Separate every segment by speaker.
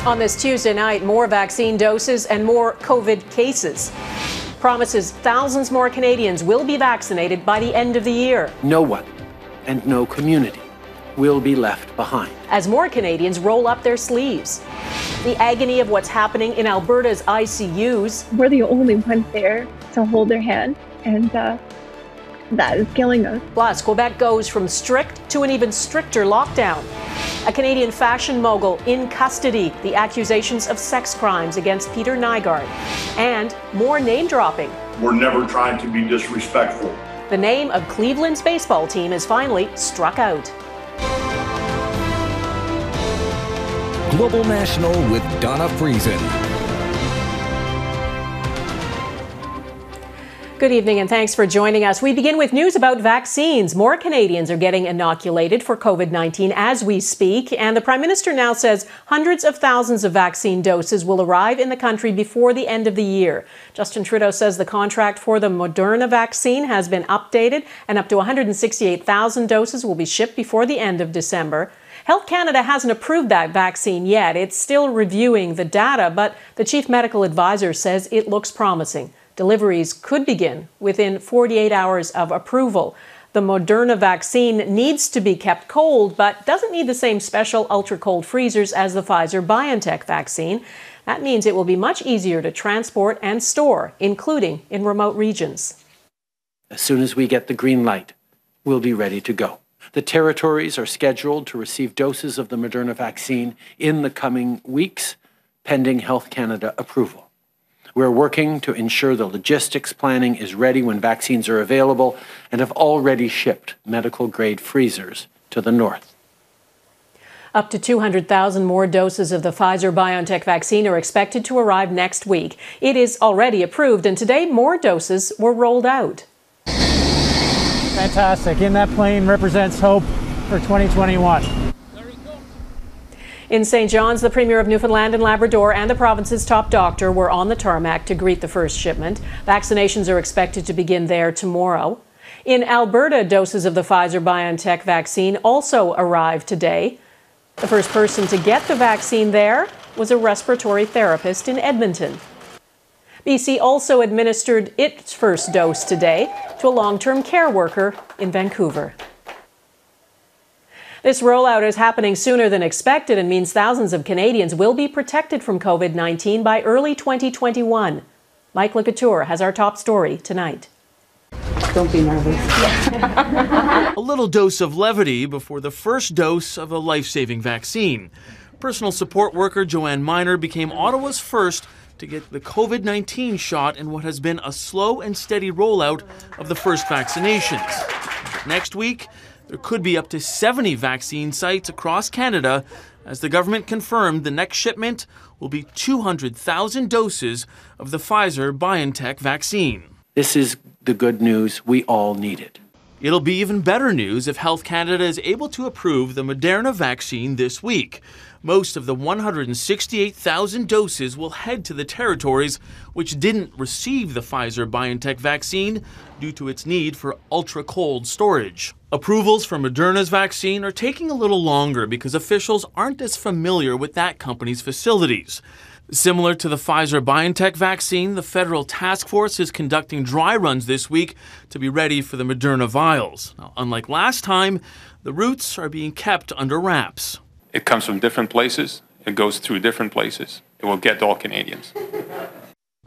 Speaker 1: On this Tuesday night, more vaccine doses and more COVID cases. Promises thousands more Canadians will be vaccinated by the end of the year.
Speaker 2: No one and no community will be left behind.
Speaker 1: As more Canadians roll up their sleeves. The agony of what's happening in Alberta's ICUs.
Speaker 3: We're the only ones there to hold their hand, and that is killing us.
Speaker 1: Plus, Quebec goes from strict to an even stricter lockdown. A Canadian fashion mogul in custody. The accusations of sex crimes against Peter Nygard. And more name dropping.
Speaker 4: We're never trying to be disrespectful.
Speaker 1: The name of Cleveland's baseball team is finally struck out.
Speaker 5: Global National with Donna Friesen.
Speaker 1: Good evening and thanks for joining us. We begin with news about vaccines. More Canadians are getting inoculated for COVID-19 as we speak, and the Prime Minister now says hundreds of thousands of vaccine doses will arrive in the country before the end of the year. Justin Trudeau says the contract for the Moderna vaccine has been updated and up to 168,000 doses will be shipped before the end of December. Health Canada hasn't approved that vaccine yet. It's still reviewing the data, but the Chief Medical Advisor says it looks promising. Deliveries could begin within 48 hours of approval. The Moderna vaccine needs to be kept cold, but doesn't need the same special ultra-cold freezers as the Pfizer-BioNTech vaccine. That means it will be much easier to transport and store, including in remote regions.
Speaker 2: As soon as we get the green light, we'll be ready to go. The territories are scheduled to receive doses of the Moderna vaccine in the coming weeks, pending Health Canada approval. We're working to ensure the logistics planning is ready when vaccines are available and have already shipped medical-grade freezers to the north.
Speaker 1: Up to 200,000 more doses of the Pfizer-BioNTech vaccine are expected to arrive next week. It is already approved, and today more doses were rolled out.
Speaker 6: Fantastic. In that plane represents hope for 2021.
Speaker 1: In St. John's, the Premier of Newfoundland and Labrador and the province's top doctor were on the tarmac to greet the first shipment. Vaccinations are expected to begin there tomorrow. In Alberta, doses of the Pfizer-BioNTech vaccine also arrived today. The first person to get the vaccine there was a respiratory therapist in Edmonton. BC also administered its first dose today to a long-term care worker in Vancouver. This rollout is happening sooner than expected and means thousands of Canadians will be protected from COVID-19 by early 2021. Mike Couteur has our top story tonight.
Speaker 7: Don't be nervous.
Speaker 8: A little dose of levity before the first dose of a life-saving vaccine. Personal support worker Joanne Miner became Ottawa's first to get the COVID-19 shot in what has been a slow and steady rollout of the first vaccinations. Next week, there could be up to 70 vaccine sites across Canada as the government confirmed the next shipment will be 200,000 doses of the Pfizer-BioNTech vaccine.
Speaker 2: This is the good news we all needed.
Speaker 8: It'll be even better news if Health Canada is able to approve the Moderna vaccine this week. Most of the 168,000 doses will head to the territories which didn't receive the Pfizer-BioNTech vaccine due to its need for ultra-cold storage. Approvals for Moderna's vaccine are taking a little longer because officials aren't as familiar with that company's facilities. Similar to the Pfizer-BioNTech vaccine, the federal task force is conducting dry runs this week to be ready for the Moderna vials. Now, unlike last time, the routes are being kept under wraps.
Speaker 9: It comes from different places. It goes through different places. It will get to all Canadians.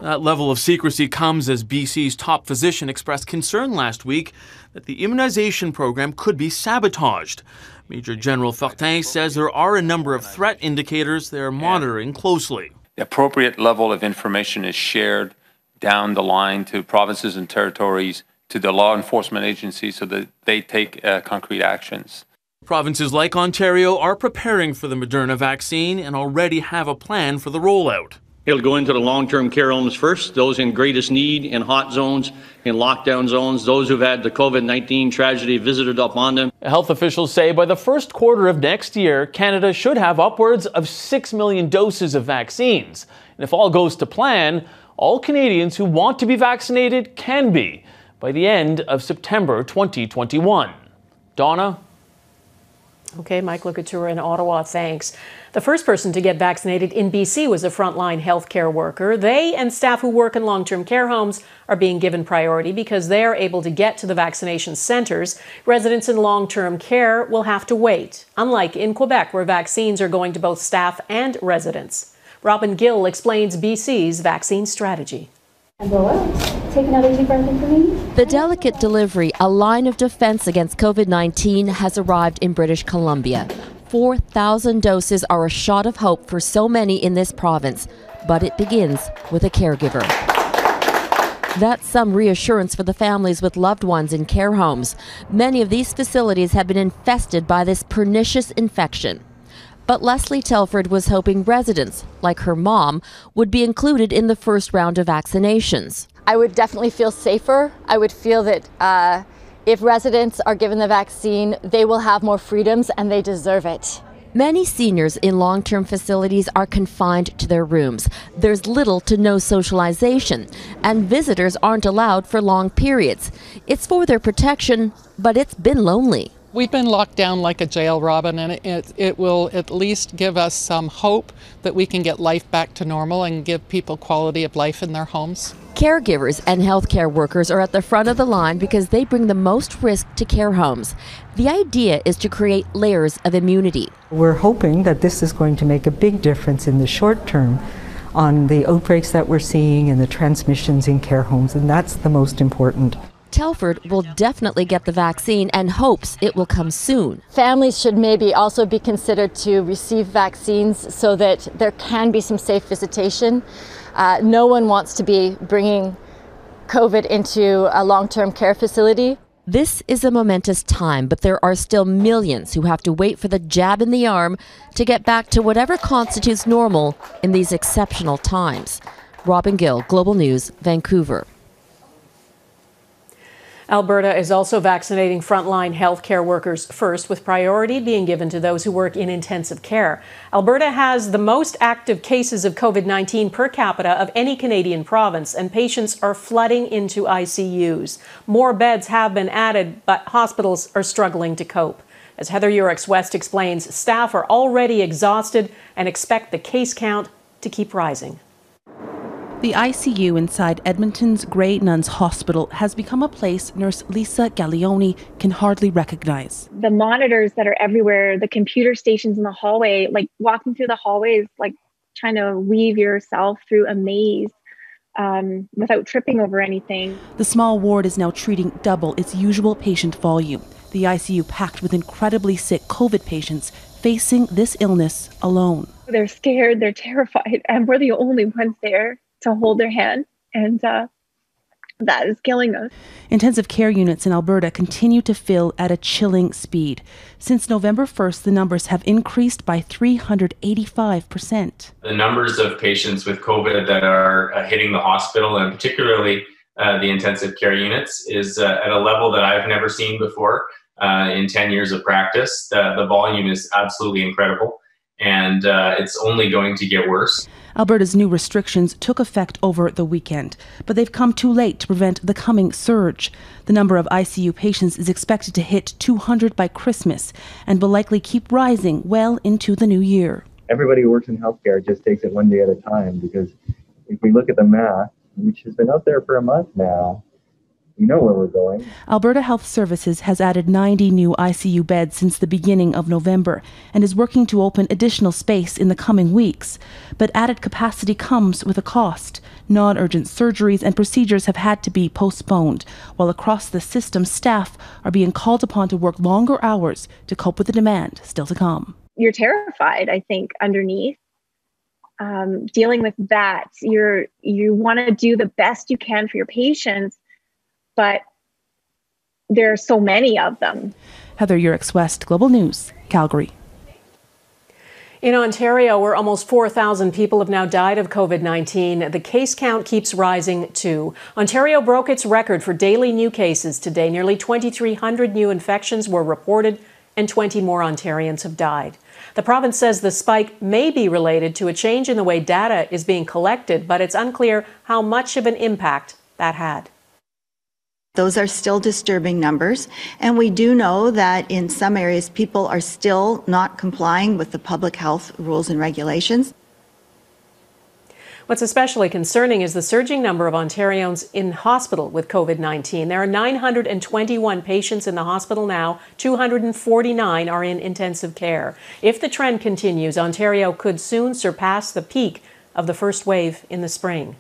Speaker 8: That level of secrecy comes as BC's top physician expressed concern last week that the immunization program could be sabotaged. Major General Fortin says there are a number of threat indicators they're monitoring closely.
Speaker 9: The appropriate level of information is shared down the line to provinces and territories, to the law enforcement agencies so that they take concrete actions.
Speaker 8: Provinces like Ontario are preparing for the Moderna vaccine and already have a plan for the rollout.
Speaker 10: It'll go into the long-term care homes first, those in greatest need, in hot zones, in lockdown zones, those who've had the COVID-19 tragedy visited upon them.
Speaker 8: Health officials say by the first quarter of next year, Canada should have upwards of 6 million doses of vaccines. And if all goes to plan, all Canadians who want to be vaccinated can be by the end of September 2021. Donna?
Speaker 1: Okay, Michael Couture in Ottawa, thanks. The first person to get vaccinated in BC was a frontline healthcare worker. They and staff who work in long-term care homes are being given priority because they are able to get to the vaccination centres. Residents in long-term care will have to wait, unlike in Quebec, where vaccines are going to both staff and residents. Robin Gill explains BC's vaccine strategy.
Speaker 11: And roll out. Take another deep breath in for me. The delicate delivery, a line of defense against COVID-19, has arrived in British Columbia. 4,000 doses are a shot of hope for so many in this province, but it begins with a caregiver. That's some reassurance for the families with loved ones in care homes. Many of these facilities have been infested by this pernicious infection. But Leslie Telford was hoping residents, like her mom, would be included in the first round of vaccinations.
Speaker 12: I would definitely feel safer. I would feel that if residents are given the vaccine, they will have more freedoms and they deserve it.
Speaker 11: Many seniors in long-term facilities are confined to their rooms. There's little to no socialization, and visitors aren't allowed for long periods. It's for their protection, but it's been lonely.
Speaker 13: We've been locked down like a jail, Robin, and it will at least give us some hope that we can get life back to normal and give people quality of life in their homes.
Speaker 11: Caregivers and healthcare workers are at the front of the line because they bring the most risk to care homes. The idea is to create layers of immunity.
Speaker 14: We're hoping that this is going to make a big difference in the short term on the outbreaks that we're seeing and the transmissions in care homes, and that's the most important.
Speaker 11: Telford will definitely get the vaccine and hopes it will come soon.
Speaker 12: Families should maybe also be considered to receive vaccines so that there can be some safe visitation. No one wants to be bringing COVID into a long-term care facility.
Speaker 11: This is a momentous time, but there are still millions who have to wait for the jab in the arm to get back to whatever constitutes normal in these exceptional times. Robin Gill, Global News, Vancouver.
Speaker 1: Alberta is also vaccinating frontline healthcare workers first, with priority being given to those who work in intensive care. Alberta has the most active cases of COVID-19 per capita of any Canadian province, and patients are flooding into ICUs. More beds have been added, but hospitals are struggling to cope. As Heather Yourex-West explains, staff are already exhausted and expect the case count to keep rising.
Speaker 15: The ICU inside Edmonton's Grey Nuns Hospital has become a place nurse Lisa Gallioni can hardly recognize.
Speaker 3: The monitors that are everywhere, the computer stations in the hallway, like walking through the hallways, like trying to weave yourself through a maze without tripping over anything.
Speaker 15: The small ward is now treating double its usual patient volume. The ICU packed with incredibly sick COVID patients facing this illness alone.
Speaker 3: They're scared, they're terrified, and we're the only ones there to hold their hand, and that is killing us.
Speaker 15: Intensive care units in Alberta continue to fill at a chilling speed. Since November 1st, the numbers have increased by 385%.
Speaker 16: The numbers of patients with COVID that are hitting the hospital, and particularly the intensive care units, is at a level that I've never seen before in 10 years of practice. The volume is absolutely incredible, and it's only going to get worse.
Speaker 15: Alberta's new restrictions took effect over the weekend, but they've come too late to prevent the coming surge. The number of ICU patients is expected to hit 200 by Christmas and will likely keep rising well into the new year.
Speaker 17: Everybody who works in healthcare just takes it one day at a time, because if we look at the math, which has been out there for a month now, we know where we're going.
Speaker 15: Alberta Health Services has added 90 new ICU beds since the beginning of November and is working to open additional space in the coming weeks. But added capacity comes with a cost. Non-urgent surgeries and procedures have had to be postponed, while across the system, staff are being called upon to work longer hours to cope with the demand still to come.
Speaker 3: You're terrified, I think, underneath. Dealing with that, you want to do the best you can for your patients, but there are so many of them.
Speaker 15: Heather Yourex-West, Global News, Calgary.
Speaker 1: In Ontario, where almost 4,000 people have now died of COVID-19, the case count keeps rising too. Ontario broke its record for daily new cases today. Nearly 2,300 new infections were reported and 20 more Ontarians have died. The province says the spike may be related to a change in the way data is being collected, but it's unclear how much of an impact that had.
Speaker 18: Those are still disturbing numbers, and we do know that in some areas people are still not complying with the public health rules and regulations.
Speaker 1: What's especially concerning is the surging number of Ontarians in hospital with COVID-19. There are 921 patients in the hospital now, 249 are in intensive care. If the trend continues, Ontario could soon surpass the peak of the first wave in the spring.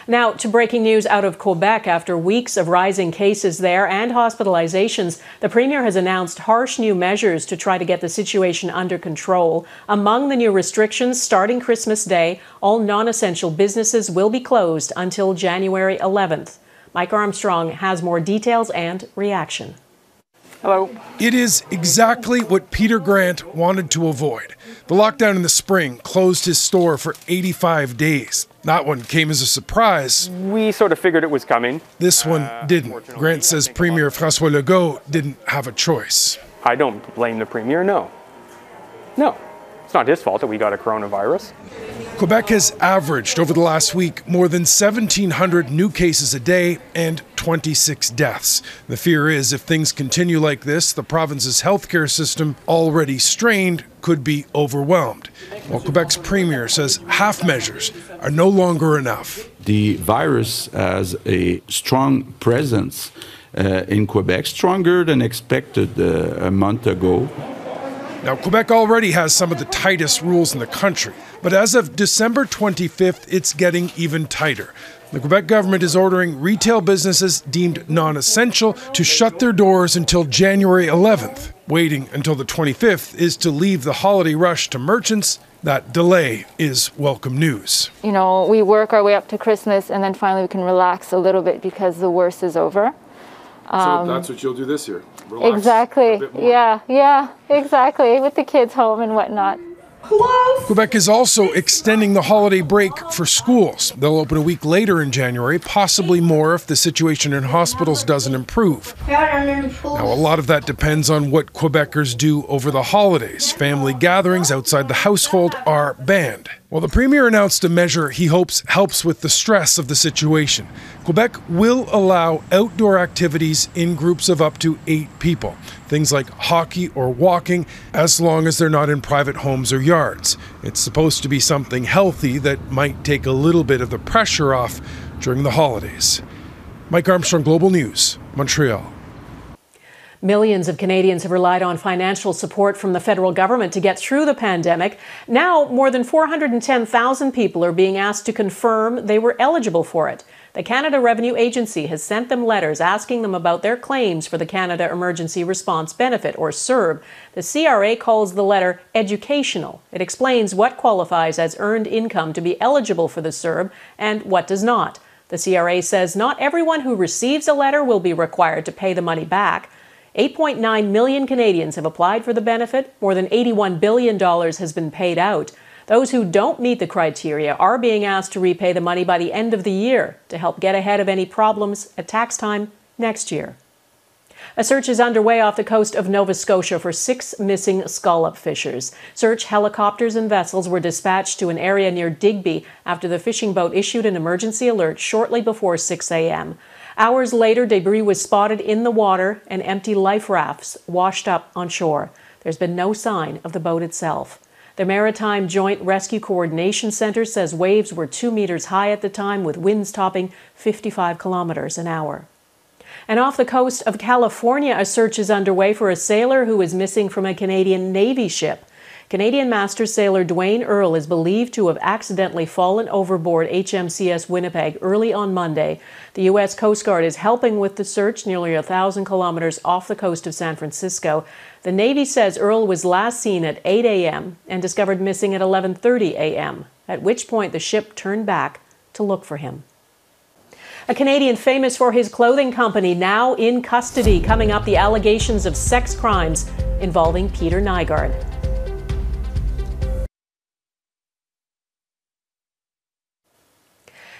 Speaker 1: Now to breaking news out of Quebec. After weeks of rising cases there and hospitalizations, the Premier has announced harsh new measures to try to get the situation under control. Among the new restrictions, starting Christmas Day, all non-essential businesses will be closed until January 11th. Mike Armstrong has more details and reaction.
Speaker 19: Hello. It is exactly what Peter Grant wanted to avoid. The lockdown in the spring closed his store for 85 days. That one came as a surprise.
Speaker 20: We sort of figured it was coming.
Speaker 19: This one didn't. Grant says Premier François Legault didn't have a choice.
Speaker 20: I don't blame the Premier, no. No. It's not his fault that we got a coronavirus.
Speaker 19: Quebec has averaged over the last week more than 1,700 new cases a day and 26 deaths. The fear is if things continue like this, the province's healthcare system, already strained, could be overwhelmed. While Quebec's premier says half measures are no longer enough.
Speaker 21: The virus has a strong presence in Quebec, stronger than expected a month ago.
Speaker 19: Now, Quebec already has some of the tightest rules in the country, but as of December 25th, it's getting even tighter. The Quebec government is ordering retail businesses deemed non-essential to shut their doors until January 11th. Waiting until the 25th is to leave the holiday rush to merchants. That delay is welcome news.
Speaker 12: You know, we work our way up to Christmas and then finally we can relax a little bit because the worst is over.
Speaker 19: So that's what you'll do this year? Relax
Speaker 12: exactly.
Speaker 19: A bit more.
Speaker 12: Yeah, exactly. With the kids home and whatnot.
Speaker 19: Quebec is also extending the holiday break for schools. They'll open a week later in January, possibly more if the situation in hospitals doesn't improve. Now, a lot of that depends on what Quebecers do over the holidays. Family gatherings outside the household are banned. Well, the Premier announced a measure he hopes helps with the stress of the situation. Quebec will allow outdoor activities in groups of up to 8 people. Things like hockey or walking, as long as they're not in private homes or yards. It's supposed to be something healthy that might take a little bit of the pressure off during the holidays. Mike Armstrong, Global News, Montreal.
Speaker 1: Millions of Canadians have relied on financial support from the federal government to get through the pandemic. Now, more than 410,000 people are being asked to confirm they were eligible for it. The Canada Revenue Agency has sent them letters asking them about their claims for the Canada Emergency Response Benefit, or CERB. The CRA calls the letter educational. It explains what qualifies as earned income to be eligible for the CERB and what does not. The CRA says not everyone who receives a letter will be required to pay the money back. 8.9 million Canadians have applied for the benefit. More than $81 billion has been paid out. Those who don't meet the criteria are being asked to repay the money by the end of the year to help get ahead of any problems at tax time next year. A search is underway off the coast of Nova Scotia for 6 missing scallop fishers. Search helicopters and vessels were dispatched to an area near Digby after the fishing boat issued an emergency alert shortly before 6 a.m. Hours later, debris was spotted in the water and empty life rafts washed up on shore. There's been no sign of the boat itself. The Maritime Joint Rescue Coordination Center says waves were 2 meters high at the time, with winds topping 55 kilometers an hour. And off the coast of California, a search is underway for a sailor who is missing from a Canadian Navy ship. Canadian Master Sailor Dwayne Earle is believed to have accidentally fallen overboard HMCS Winnipeg early on Monday. The U.S. Coast Guard is helping with the search nearly 1,000 kilometers off the coast of San Francisco. The Navy says Earle was last seen at 8 a.m. and discovered missing at 11:30 a.m., at which point the ship turned back to look for him. A Canadian famous for his clothing company now in custody. Coming up, the allegations of sex crimes involving Peter Nygard.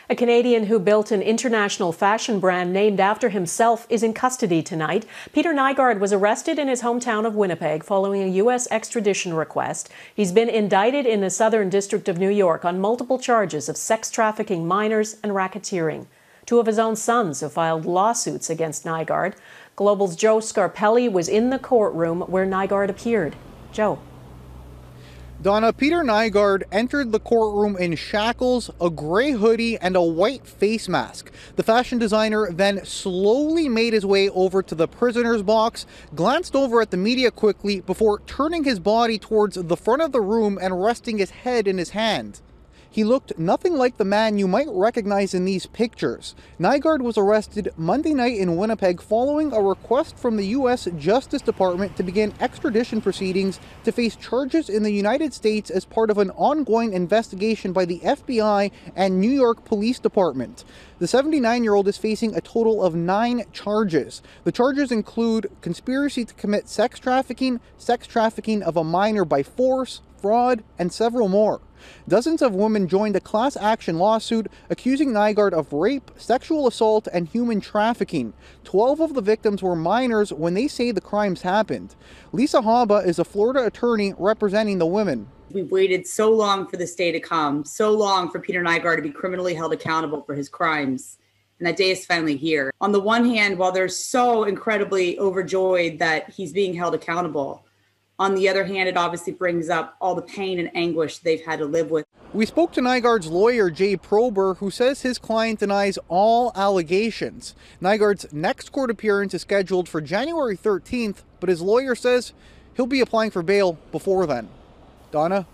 Speaker 1: A Canadian who built an international fashion brand named after himself is in custody tonight. Peter Nygard was arrested in his hometown of Winnipeg following a U.S. extradition request. He's been indicted in the Southern District of New York on multiple charges of sex trafficking minors and racketeering. Two of his own sons have filed lawsuits against Nygard. Global's Joe Scarpelli was in the courtroom where Nygard appeared. Joe.
Speaker 4: Donna, Peter Nygard entered the courtroom in shackles, a gray hoodie, and a white face mask. The fashion designer then slowly made his way over to the prisoner's box, glanced over at the media quickly before turning his body towards the front of the room and resting his head in his hand. He looked nothing like the man you might recognize in these pictures. Nygard was arrested Monday night in Winnipeg following a request from the U.S. Justice Department to begin extradition proceedings to face charges in the United States as part of an ongoing investigation by the FBI and New York Police Department. The 79-year-old is facing a total of 9 charges. The charges include conspiracy to commit sex trafficking of a minor by force, fraud, and several more. Dozens of women joined a class action lawsuit accusing Nygard of rape, sexual assault, and human trafficking. 12 of the victims were minors when they say the crimes happened. Lisa Haba is a Florida attorney representing the women.
Speaker 22: We've waited so long for this day to come, so long for Peter Nygard to be criminally held accountable for his crimes. And that day is finally here. On the one hand, while they're so incredibly overjoyed that he's being held accountable, on the other hand, it obviously brings up all the pain and anguish they've had to live with.
Speaker 4: We spoke to Nygard's lawyer, Jay Prober, who says his client denies all allegations. Nygard's next court appearance is scheduled for January 13th, but his lawyer says he'll be applying for bail before then. Donna?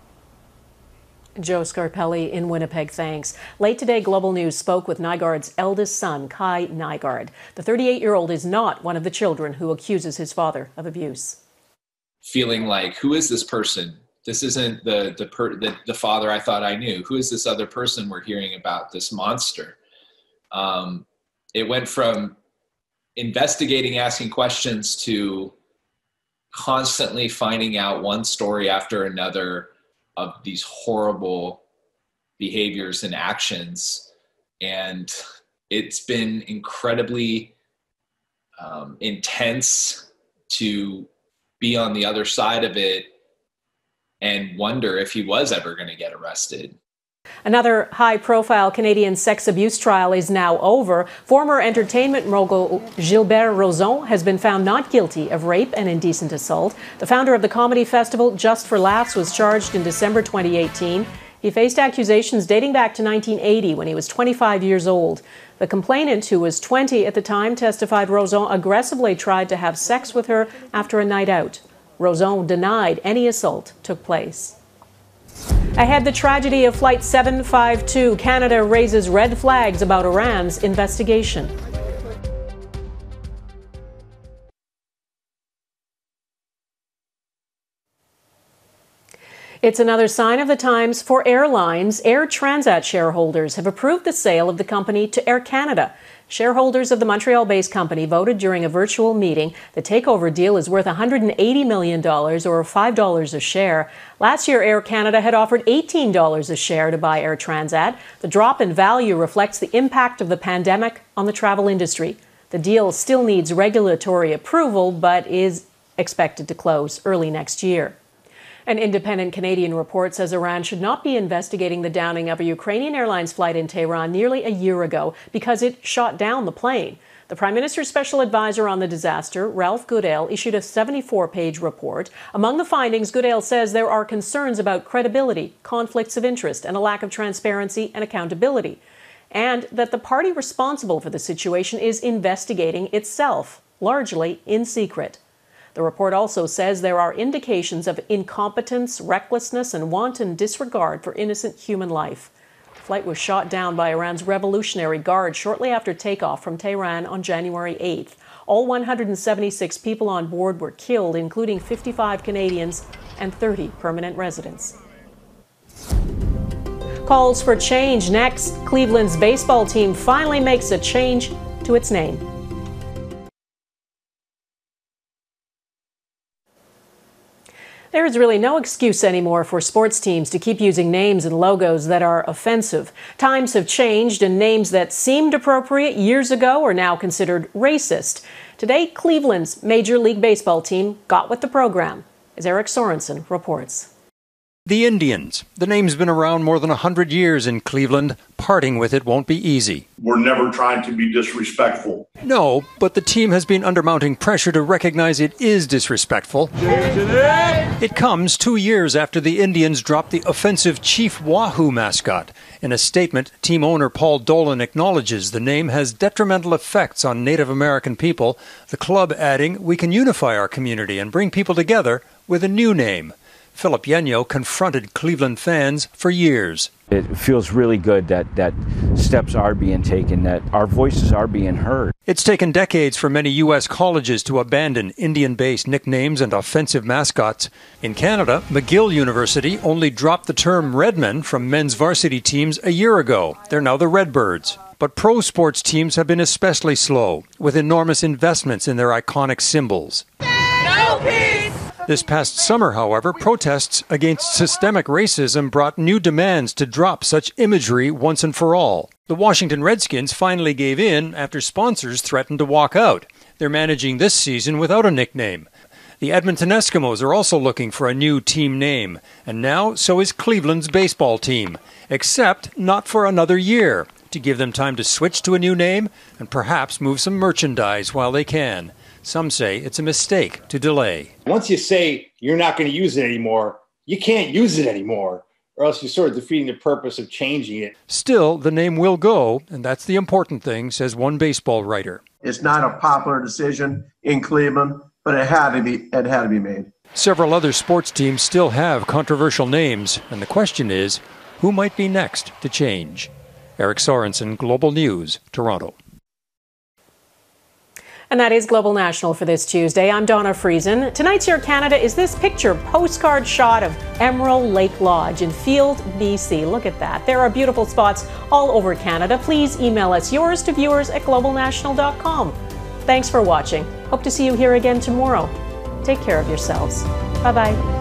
Speaker 1: Joe Scarpelli in Winnipeg, thanks. Late today, Global News spoke with Nygard's eldest son, Kai Nygard. The 38-year-old is not one of the children who accuses his father of abuse.
Speaker 23: Feeling like, who is this person? This isn't the father I thought I knew. Who is this other person we're hearing about, this monster? It went from investigating, asking questions, to constantly finding out one story after another of these horrible behaviors and actions. And it's been incredibly intense to be on the other side of it and wonder if he was ever going to get arrested.
Speaker 1: Another high-profile Canadian sex abuse trial is now over. Former entertainment mogul Gilbert Roseau has been found not guilty of rape and indecent assault. The founder of the comedy festival Just for Laughs was charged in December 2018. He faced accusations dating back to 1980 when he was 25 years old. The complainant, who was 20 at the time, testified Roseau aggressively tried to have sex with her after a night out. Roseau denied any assault took place. Ahead, the tragedy of Flight 752. Canada raises red flags about Iran's investigation. It's another sign of the times for airlines. Air Transat shareholders have approved the sale of the company to Air Canada. Shareholders of the Montreal-based company voted during a virtual meeting. The takeover deal is worth $180 million, or $5 a share. Last year, Air Canada had offered $18 a share to buy Air Transat. The drop in value reflects the impact of the pandemic on the travel industry. The deal still needs regulatory approval, but is expected to close early next year. An independent Canadian report says Iran should not be investigating the downing of a Ukrainian Airlines flight in Tehran nearly a year ago because it shot down the plane. The Prime Minister's special advisor on the disaster, Ralph Goodale, issued a 74-page report. Among the findings, Goodale says there are concerns about credibility, conflicts of interest, and a lack of transparency and accountability, and that the party responsible for the situation is investigating itself, largely in secret. The report also says there are indications of incompetence, recklessness, and wanton disregard for innocent human life. The flight was shot down by Iran's Revolutionary Guard shortly after takeoff from Tehran on January 8th. All 176 people on board were killed, including 55 Canadians and 30 permanent residents. Calls for change next. Cleveland's baseball team finally makes a change to its name. There is really no excuse anymore for sports teams to keep using names and logos that are offensive. Times have changed, and names that seemed appropriate years ago are now considered racist. Today, Cleveland's Major League Baseball team got with the program, as Eric Sorensen reports.
Speaker 5: The Indians. The name's been around more than 100 years in Cleveland. Parting with it won't be easy.
Speaker 6: We're never trying to be disrespectful.
Speaker 5: No, but the team has been under mounting pressure to recognize it is disrespectful. It comes 2 years after the Indians dropped the offensive Chief Wahoo mascot. In a statement, team owner Paul Dolan acknowledges the name has detrimental effects on Native American people, the club adding, "We can unify our community and bring people together with a new name." Philip Yenyo confronted Cleveland fans for years.
Speaker 7: It feels really good that steps are being taken, that our voices are being heard.
Speaker 5: It's taken decades for many U.S. colleges to abandon Indian-based nicknames and offensive mascots. In Canada, McGill University only dropped the term Redmen from men's varsity teams a year ago. They're now the Redbirds. But pro sports teams have been especially slow, with enormous investments in their iconic symbols.
Speaker 24: No peace!
Speaker 5: This past summer, however, protests against systemic racism brought new demands to drop such imagery once and for all. The Washington Redskins finally gave in after sponsors threatened to walk out. They're managing this season without a nickname. The Edmonton Eskimos are also looking for a new team name, and now so is Cleveland's baseball team, except not for another year, to give them time to switch to a new name and perhaps move some merchandise while they can. Some say it's a mistake to delay.
Speaker 25: Once you say you're not going to use it anymore, you can't use it anymore, or else you're sort of defeating the purpose of changing it.
Speaker 5: Still, the name will go, and that's the important thing, says one baseball writer.
Speaker 26: It's not a popular decision in Cleveland, but it had to be made.
Speaker 5: Several other sports teams still have controversial names, and the question is, who might be next to change? Eric Sorensen, Global News, Toronto.
Speaker 1: And that is Global National for this Tuesday. I'm Donna Friesen. Tonight's Your Canada is this picture postcard shot of Emerald Lake Lodge in Field, BC. Look at that. There are beautiful spots all over Canada. Please email us yours to viewers@globalnational.com. Thanks for watching. Hope to see you here again tomorrow. Take care of yourselves. Bye-bye.